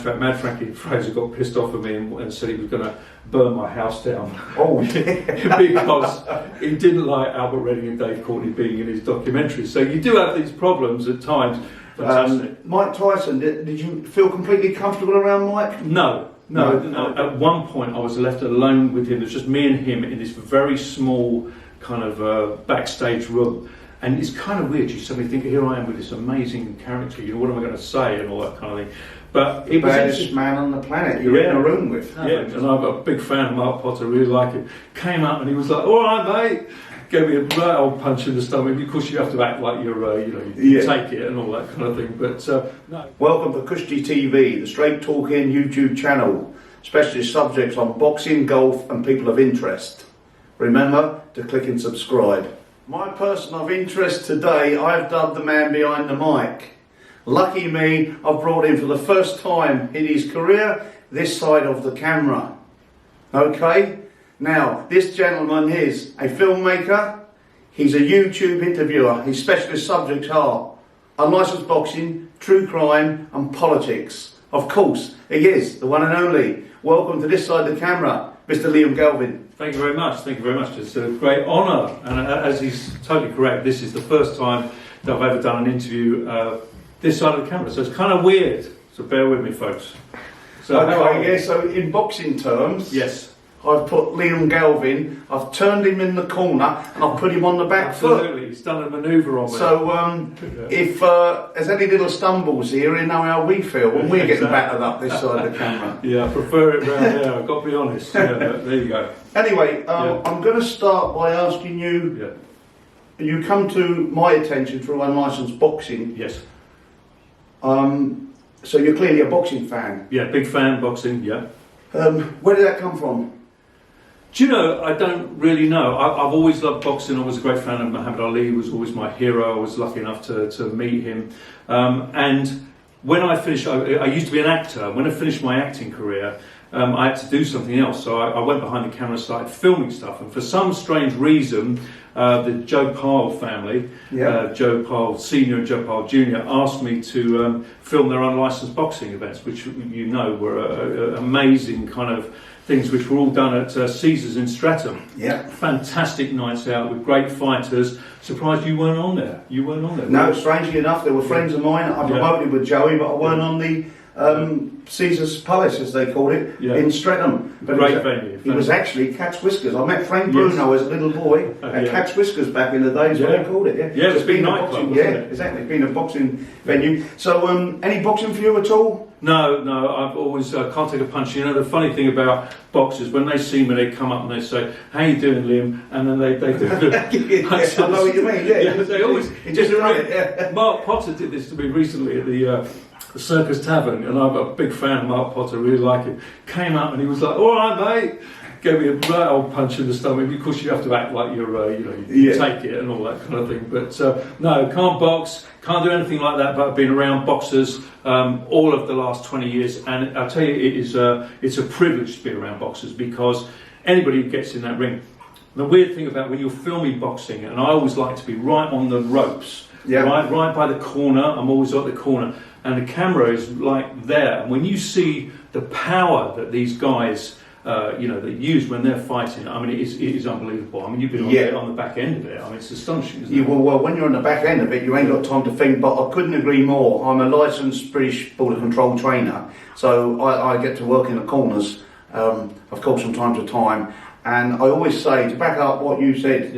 In fact, Mad Frankie Frazier got pissed off at me and said he was going to burn my house down. Oh, yeah. Because he didn't like Albert Redding and Dave Courtney being in his documentaries. So you do have these problems at times. Mike Tyson, did you feel completely comfortable around Mike? No. At one point I was left alone with him. It was just me and him in this very small kind of backstage room. And it's kind of weird. You suddenly think, here I am with this amazing character, you know, what am I going to say and all that kind of thing. But it was baddest man on the planet you're in a room with. Yeah, and I'm a big fan of Mark Potter, really like him. Came up and he was like, all right, mate. Gave me a right old punch in the stomach. Of course, you have to act like you're, you take it and all that kind of thing. But no. Welcome to Kushti TV, the straight talking YouTube channel. Specialist subjects on boxing, golf, and people of interest. Remember to click and subscribe. My person of interest today, I've dubbed the man behind the mic. Lucky me, I've brought him for the first time in his career this side of the camera. Okay? Now, this gentleman is a filmmaker, he's a YouTube interviewer. His specialist subjects are unlicensed boxing, true crime and politics. Of course, he is the one and only. Welcome to this side of the camera, Mr. Liam Galvin. Thank you very much, thank you very much. It's a great honour, and as he's totally correct, this is the first time that I've ever done an interview this side of the camera, so it's kind of weird, so bear with me folks. So, okay, yeah, so in boxing terms, yes. I've put Liam Galvin, I've turned him in the corner and I've put him on the back foot. Absolutely, he's done a manoeuvre on me. So if there's any little stumbles here, you know how we feel when we're getting battered up this side of the camera. Yeah, I prefer it round there, I've got to be honest. Yeah, there you go. Anyway, I'm going to start by asking you, you come to my attention through unlicensed boxing. Yes. So you're clearly a boxing fan. Yeah, big fan of boxing, yeah. Where did that come from? Do you know, I don't really know. I've always loved boxing. I was a great fan of Muhammad Ali. He was always my hero. I was lucky enough to meet him. And when I finished, I used to be an actor. When I finished my acting career, I had to do something else. So I went behind the camera and started filming stuff. And for some strange reason, the Joe Pyle family, Joe Pyle Sr. and Joe Pyle Jr. asked me to film their unlicensed boxing events, which you know were amazing kind of things which were all done at Caesars in Streatham. Yeah. Fantastic nights out with great fighters. Surprised you weren't on there. You weren't on there. No, strangely enough, there were friends of mine. I promoted with Joey, but I weren't on the Caesars Palace, as they called it, in Streatham. But great venue. He was actually Cat's Whiskers. I met Frank Bruno as a little boy at Cat's Whiskers back in the days when they called it. Yeah, it's been a nightclub, wasn't it? Exactly. It's been a boxing venue. So, any boxing for you at all? No, I've always can't take a punch. You know, the funny thing about boxers, when they see me, they come up and they say, "How you doing, Liam?" And then they do. I know what you mean. Yeah, they always just Mark Potter did this to me recently at the Circus Tavern, and I'm a big fan of Mark Potter. Really like him. Came up and he was like, "All right, mate." Gave me a right old punch in the stomach. Of course, you have to act like you're, you take it and all that kind of thing. But no, can't box, can't do anything like that. But I've been around boxers all of the last 20 years, and I'll tell you, it's a privilege to be around boxers because anybody who gets in that ring. The weird thing about when you're filming boxing, and I always like to be right on the ropes, right by the corner. I'm always at the corner, and the camera is like there. And when you see the power that these guys they use when they're fighting. I mean, it is unbelievable. I mean, you've been on the back end of it. I mean, it's astonishing, isn't it? Well, when you're on the back end of it, you ain't got time to think, but I couldn't agree more. I'm a licensed British border control trainer, so I get to work in the corners, of course, from time to time. And I always say, to back up what you said,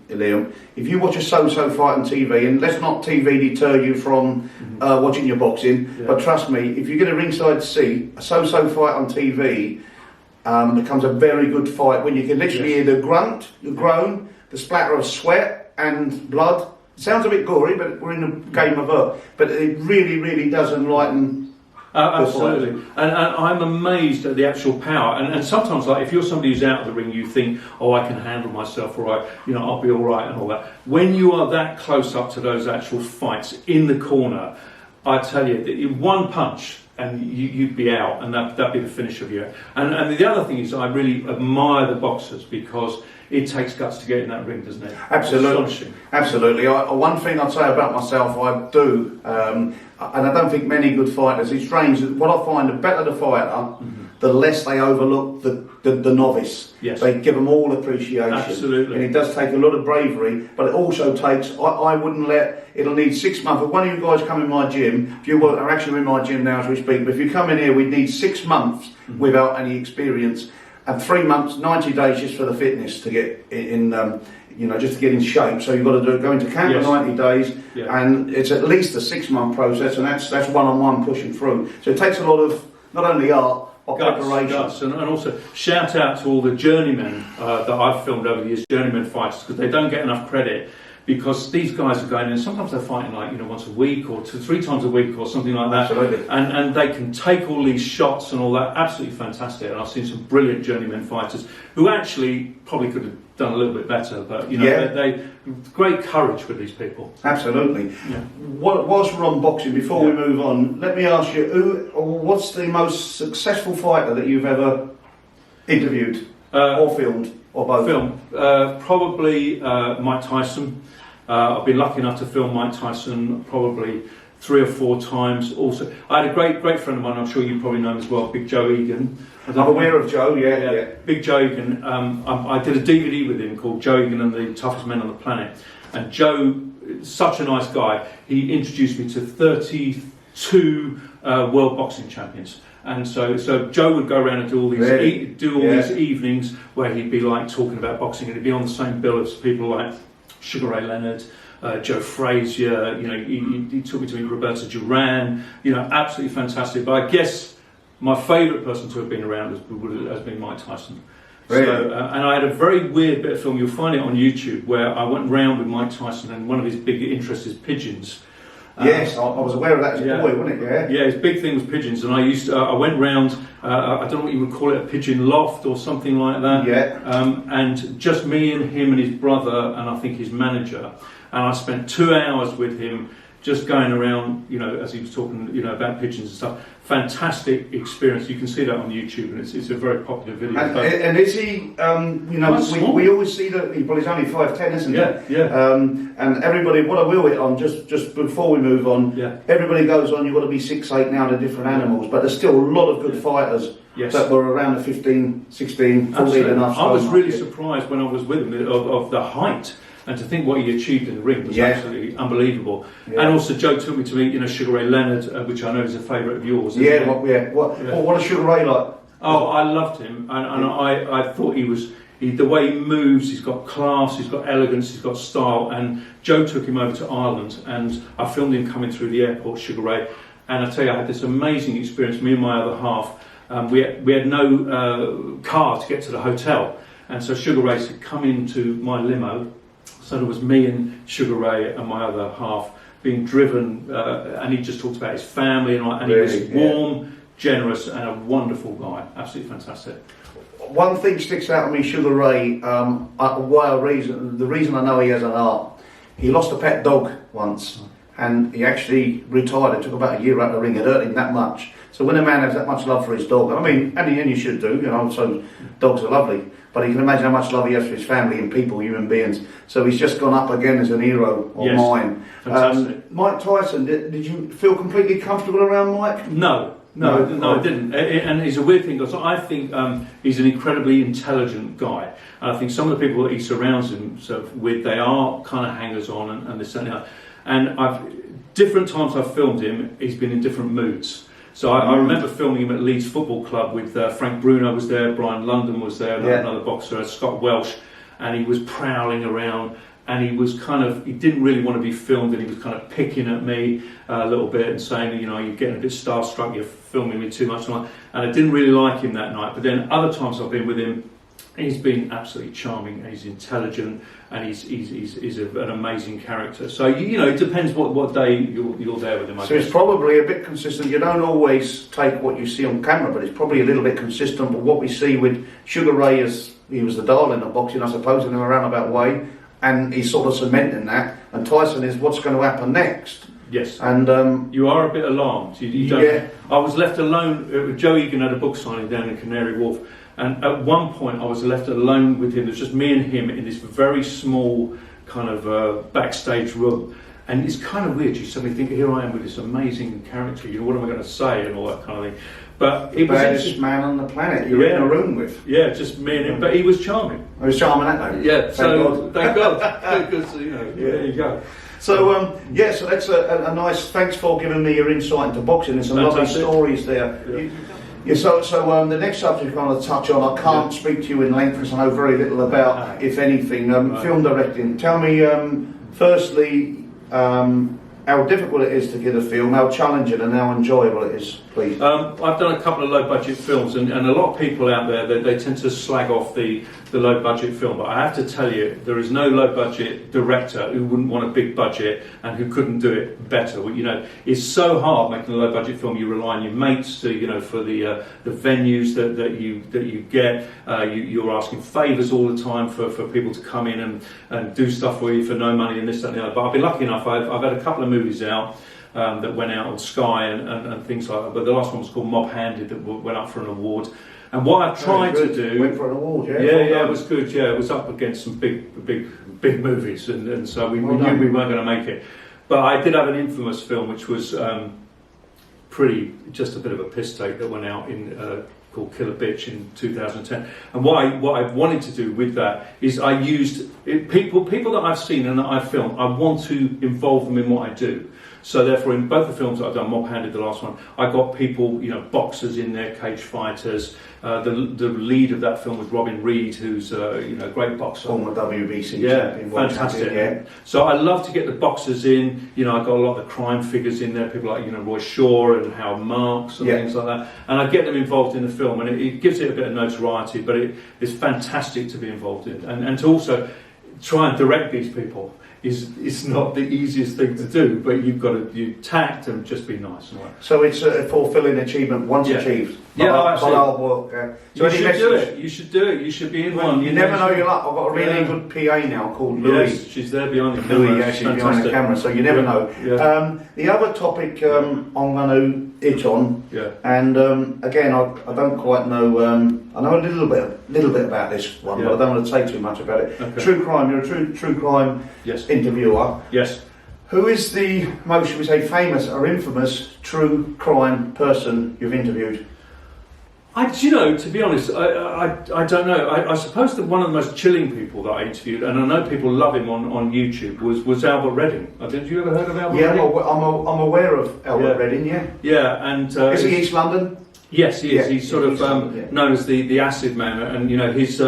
Liam, if you watch a so-so fight on TV, and let's not TV deter you from watching your boxing, but trust me, if you get a ringside seat, a so-so fight on TV, becomes a very good fight when you can literally hear the grunt, the groan, the splatter of sweat and blood. It sounds a bit gory, but we're in a game of art. But it really, really does enlighten. Absolutely, and I'm amazed at the actual power. And sometimes, like if you're somebody who's out of the ring, you think, "Oh, I can handle myself all right. I'll be all right," and all that. When you are that close up to those actual fights in the corner, I tell you, one punch and you'd be out, and that'd be the finish of you. And the other thing is, I really admire the boxers because it takes guts to get in that ring, doesn't it? Absolutely, absolutely. One thing I'd say about myself, I do, and I don't think many good fighters. It's strange that what I find, the better the fighter, the less they overlook the novice. Yes. They give them all appreciation. Absolutely. And it does take a lot of bravery, but it also takes. I wouldn't let. It'll need 6 months. If one of you guys come in my gym, if you are actually in my gym now as we speak, but if you come in here, we'd need 6 months without any experience. And 3 months, 90 days just for the fitness to get in, just to get in shape. So you've got to go into camp for 90 days, and it's at least a 6 month process, and that's one-on-one pushing through. So it takes a lot of not only art, but preparation. And also shout out to all the journeymen that I've filmed over the years, journeyman fighters, because they don't get enough credit. Because these guys are going in, sometimes they're fighting once a week or 2-3 times a week or something like that. Absolutely. And they can take all these shots and all that, absolutely fantastic. And I've seen some brilliant journeyman fighters who actually probably could have done a little bit better, but they great courage with these people. Absolutely. Yeah. Whilst we're on boxing, before we move on, let me ask you, what's the most successful fighter that you've ever interviewed or filmed? Or both? Probably Mike Tyson. I've been lucky enough to film Mike Tyson probably 3 or 4 times. Also, I had a great friend of mine, I'm sure you probably know him as well, Big Joe EGAN. I'm aware of Joe, yeah. Big Joe EGAN. I did a DVD with him called Joe EGAN and the Toughest Men on the Planet. And Joe, such a nice guy, he introduced me to 32 world boxing champions. And so Joe would go around and do all these these evenings where he'd be talking about boxing, and he'd be on the same bill as people like Ray Leonard, Joe Frazier. He took me to meet Roberto Duran. Absolutely fantastic. But I guess my favourite person to have been around has been Mike Tyson. Really? So, and I had a very weird bit of film. You'll find it on YouTube where I went round with Mike Tyson, and one of his big interests is pigeons. Yes, I was aware of that as a boy, wasn't it? Yeah, his big thing was pigeons, and I went round. I don't know what you would call it, a pigeon loft or something like that. Yeah. And just me and him and his brother, and I think his manager, and I spent 2 hours with him, just going around, as he was talking, about pigeons and stuff. Fantastic experience. You can see that on YouTube, and it's a very popular video. And is he? We always see that he's only 5'10", isn't he? Yeah. And everybody, what I will hit on just before we move on, everybody goes on. You've got to be 6'8" now to different animals, but there's still a lot of good fighters that were around the 15, 16, 14 and up. I was really surprised when I was with him of the height. And to think what he achieved in the ring was absolutely unbelievable. Yeah. And also, Joe took me to meet, Ray Leonard, which I know is a favourite of yours. What is Ray like? Oh, I loved him, and I thought the way he moves, he's got class, he's got elegance, he's got style. And Joe took him over to Ireland, and I filmed him coming through the airport, Ray. And I tell you, I had this amazing experience. Me and my other half, we had no car to get to the hotel, and so Ray said, "Come into my limo." So it was me and Ray and my other half being driven, and he just talked about his family, and he was warm, generous, and a wonderful guy. Absolutely fantastic. One thing sticks out to me, Ray. The reason I know he has an art. He lost a pet dog once, and he actually retired. It took about a year out of the ring. It hurt him that much. So when a man has that much love for his dog, and you should do, so dogs are lovely. But you can imagine how much love he has for his family and people, human beings. So he's just gone up again as a hero of mine. Fantastic. Mike Tyson, did you feel completely comfortable around Mike? No, I didn't. And it's a weird thing because I think he's an incredibly intelligent guy. And I think some of the people that he surrounds himself with, they are kind of hangers-on and this and that. And different times I've filmed him, he's been in different moods. So I remember filming him at Leeds Football Club with Frank BRUNO was there, Brian London was there, another boxer, Scott Welsh, and he was prowling around, and he didn't really want to be filmed, and he was kind of picking at me a little bit and saying, you're getting a bit starstruck, you're filming me too much, and I didn't really like him that night. But then other times I've been with him, he's been absolutely charming, and he's intelligent, and he's an amazing character. So it depends what day you're there with him. I guess. It's probably a bit consistent. You don't always take what you see on camera, but it's probably a little bit consistent. But what we see with Ray is he was the darling of boxing, I suppose, in a roundabout way, and he's sort of cementing that. And Tyson is what's going to happen next. Yes. And you are a bit alarmed. You don't, yeah. I was left alone. Joe Egan had a book signing down in Canary Wharf, and at one point I was left alone with him. There's just me and him in this very small kind of backstage room. And it's kind of weird. You suddenly think, here I am with this amazing character. You know, what am I going to say and all that kind of thing. But it was the baddest man on the planet you're in a room with. Yeah, just me and him. But he was charming. He was charming, that night. Yeah. Thank God. Because you know, there you go. So so that's a nice. Thanks for giving me your insight into boxing. There's some lovely stories there. Yeah. So the next subject I'm going to touch on, I can't speak to you in length because I know very little about, if anything, film directing. Tell me, firstly, how difficult it is to get a film, how challenging and how enjoyable it is, please. I've done a couple of low-budget films, and a lot of people out there, they tend to slag off the low-budget film, but I have to tell you, there is no low-budget director who wouldn't want a big budget and who couldn't do it better. Well, you know, it's so hard making a low-budget film. You rely on your mates to, you know, for the venues that you get. You're asking favours all the time for people to come in and do stuff for you for no money and this, that and the other. But I've been lucky enough, I've had a couple of movies out that went out on Sky and things like that. But the last one was called Mob Handed, that went up for an award. And what I've tried to do, went for an award, yeah. Yeah, it was good. Yeah, it was up against some big movies, and so we knew we weren't going to make it. But I did have an infamous film, which was just a bit of a piss take that went out in. Called Kill a Bitch in 2010, and what I wanted to do with that is I used people that I've seen and that I've filmed. I want to involve them in what I do. So therefore, in both the films that I've done, Mob Handed, the last one, I got people, you know, boxers in there, cage fighters. The lead of that film was Robin Reed, who's you know, a great boxer. Former WBC champion. Fantastic. Yeah. So I love to get the boxers in. You know, I got a lot of the crime figures in there, people like, you know, Roy Shaw and Howard Marks and things like that. And I get them involved in the film, and it gives it a bit of notoriety. But it's fantastic to be involved in, and to also try and direct these people. It's not the easiest thing to do, but you've got to tact and just be nice. And so it's a fulfilling achievement once achieved. Hard work. So you should do it. You should do it. You should be in one. You never know your luck. I've got a really good PA now called Louis. Yes, she's there behind the camera. Louis, she's behind the camera, so you never know. Yeah. The other topic I'm going to itch on, and again, I don't quite know. I know a little bit about this one, but I don't want to say too much about it. Okay. True crime. You're a true crime interviewer. Yes. Who is the most, should we say, famous or infamous true crime person you've interviewed? You know, to be honest, I don't know. I suppose that one of the most chilling people that I interviewed, and I know people love him on YouTube, was Albert Redding. Did you ever heard of Albert Redding? Yeah, I'm aware of Albert Redding, yeah. Yeah, and... is he East London? Yes, he is. He's sort of known as the Acid Man, and you know, his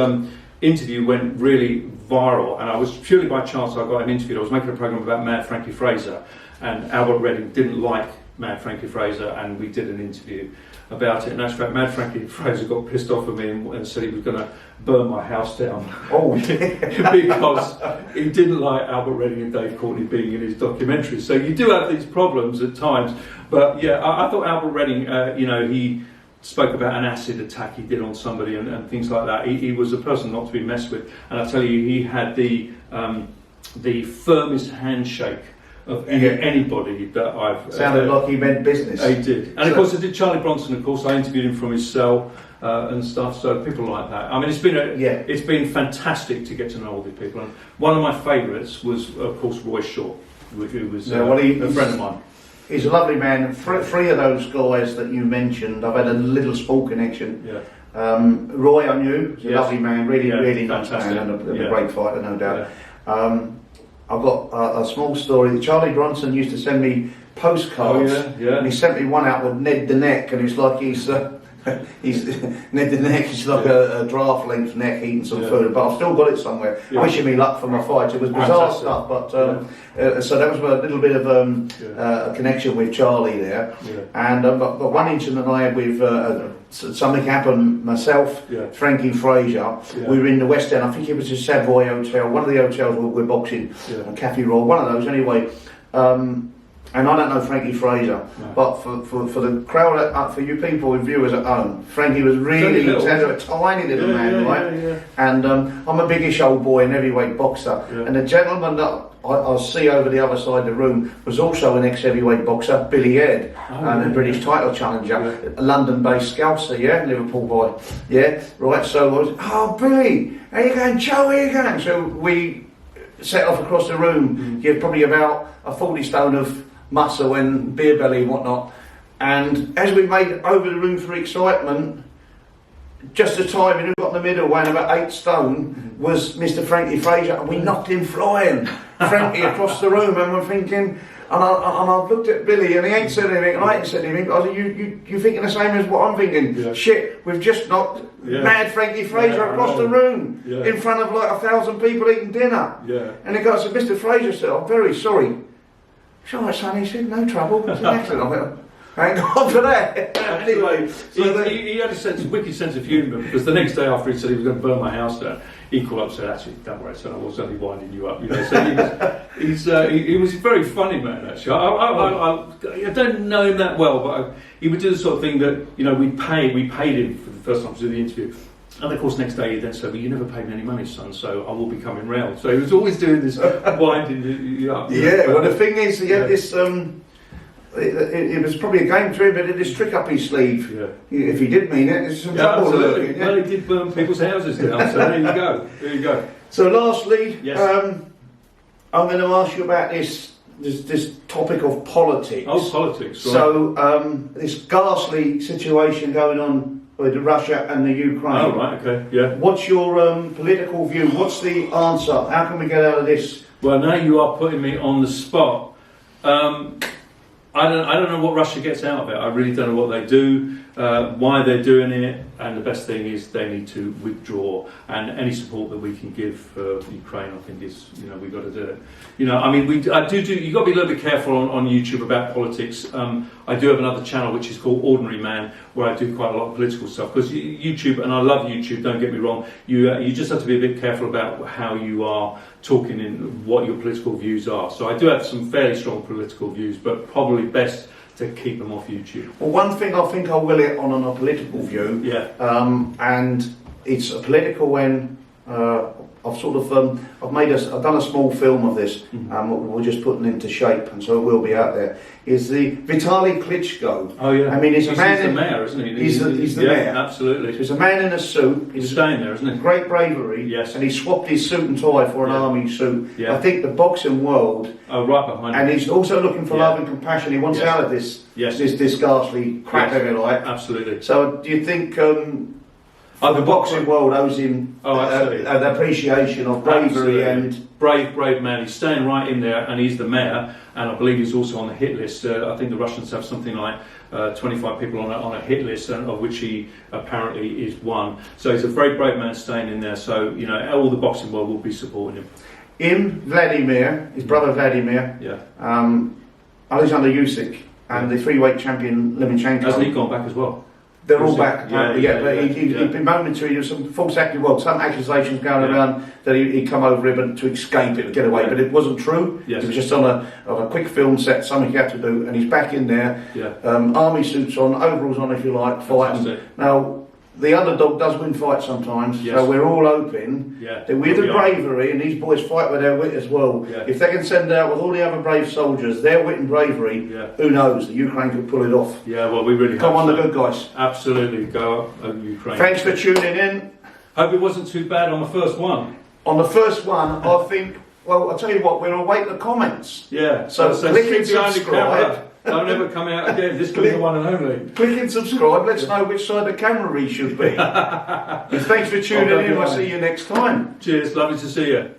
interview went really viral, and I was purely by chance I got him interviewed. I was making a programme about Mad Frankie Frazier, and Albert Redding didn't like Mad Frankie Frazier, and we did an interview about it. And actually, Mad Frankie Frazier got pissed off with me and said he was going to burn my house down. Oh, because he didn't like Albert Redding and Dave Courtney being in his documentaries. So you do have these problems at times. But yeah, I thought Albert Redding, you know, he spoke about an acid attack he did on somebody and things like that. He was a person not to be messed with. And I tell you, he had the firmest handshake of anybody that I've... Sounded like he meant business. He did. And of course I did Charlie Bronson, of course. I interviewed him from his cell and stuff, so people like that. I mean, it's been fantastic to get to know all these people. And one of my favourites was, of course, Roy Shaw, who was a friend of mine. He's a lovely man. Three of those guys that you mentioned, I've had a little small connection. Yeah. Roy, I knew, he's a lovely man, really nice man, and a great fighter, no doubt. Yeah. I've got a small story. Charlie Bronson used to send me postcards, and he sent me one out with Ned the Neck, and it's like he's Ned the Neck is like a draft length neck eating some food, but I've still got it somewhere. Wishing me luck for my fight. It was bizarre stuff, but so that was a little bit of a connection with Charlie there. And but one incident I had with something happened myself, Frankie Frazier. We were in the West End. I think it was the Savoy Hotel, one of the hotels we're boxing, Cafe Royal, one of those anyway. and I don't know Frankie Frazier, No. but for the crowd, for you people and viewers at home, Frankie was really a tiny little man, right? Yeah. And I'm a biggish old boy, an heavyweight boxer, and the gentleman that I see over the other side of the room was also an ex-heavyweight boxer, Billy Ed, a British title challenger, a London-based Scouser, Liverpool boy, right. So I was, oh Billy, how you going, Joe? How you going? So we set off across the room. He had probably about a 40 stone of muscle and beer belly and whatnot. And as we made over the room for excitement, just the time we got in the middle, weighing about 8 stone, was Mr. Frankie Frazier, and we knocked him flying. Frankie across the room, and we're thinking, and I looked at Billy, and he ain't said anything, and I ain't said anything. I said, you thinking the same as what I'm thinking? Yeah. Shit, we've just knocked mad Frankie Frazier across the room in front of like 1,000 people eating dinner. Yeah. And the guy said, Mr. Frazier said, I'm very sorry. It's all right, son. He said, no trouble. It's an accident. I went, thank God for that. Anyway, so he had a wicked sense of humour, because the next day after he said he was going to burn my house down, he called up and said, actually, don't worry, son, I was only winding you up. So he was a very funny man, actually. I don't know him that well, but he would do the sort of thing that, we paid him for the first time to do the interview. And of course, next day he then said, well, you never paid me any money, son, so I will be coming round. So he was always doing this winding you up. Well, the thing is, he had this... It was probably a game to him, but it is trick up his sleeve. Yeah. If he did mean it, there's some trouble. Absolutely. Well, he did burn people's houses down, so there you go. There you go. So lastly, yes. I'm going to ask you about this topic of politics. Oh, politics. Right. So this ghastly situation going on with Russia and the Ukraine. Oh, right, okay, yeah. What's your political view? What's the answer? How can we get out of this? Well, now you are putting me on the spot. I don't know what Russia gets out of it. I really don't know what they do, why they're doing it, and the best thing is they need to withdraw. And any support that we can give for Ukraine, I think is, we've got to do it. I mean, I do. You've got to be a little bit careful on YouTube about politics. I do have another channel which is called Ordinary Man, where I do quite a lot of political stuff. Because YouTube, and I love YouTube, don't get me wrong, you just have to be a bit careful about how you are talking and what your political views are. So I do have some fairly strong political views, but probably best to keep them off YouTube. Well, one thing I think I will hit on a political view, and it's a political when I've sort of I've done a small film of this, and we're just putting into shape, and so it will be out there. Is the Vitaly Klitschko? Oh yeah. I mean, he's a man. He's the mayor, isn't he? He's the mayor. Absolutely. So he's a man in a suit. He's staying there, isn't he? Great bravery. Yes. And he swapped his suit and tie for an army suit. Yeah. I think the boxing world. Oh, right behind him. And he's also looking for love and compassion. He wants out of this ghastly crap, if you like. Absolutely. So do you think the boxing world owes him an appreciation of bravery and brave man? He's staying right in there, and he's the mayor, and I believe he's also on the hit list. I think the Russians have something like 25 people on a hit list, of which he apparently is one. So he's a very brave man staying in there. So all the boxing world will be supporting him. Vladimir, his brother Vladimir, Alexander Usyk, and the 3-weight champion Lomachenko. Hasn't he gone back as well? They're all back, apparently, but he'd been momentary. There was some false some accusations going around that he'd come over here but to escape it, get away, but it wasn't true. Yes. It was just on a quick film set, something he had to do, and he's back in there. Yeah. Army suits on, overalls on, if you like, fighting. Now, the underdog does win fights sometimes, so we're all hoping that with the bravery, and these boys fight with their wit as well, if they can send out with all the other brave soldiers their wit and bravery, who knows, the Ukraine could pull it off. Yeah, well, we really come on, the good guys. Absolutely, go up Ukraine. Thanks for tuning in. Hope it wasn't too bad on the first one. On the first one, I think, well, I'll tell you what, we'll await the comments. Yeah, so click and subscribe. Don't ever come out again. This could be the one and only. Click and subscribe. Let's know which side of the camera we should be. And thanks for tuning in. I'll see you next time. Cheers. Lovely to see you.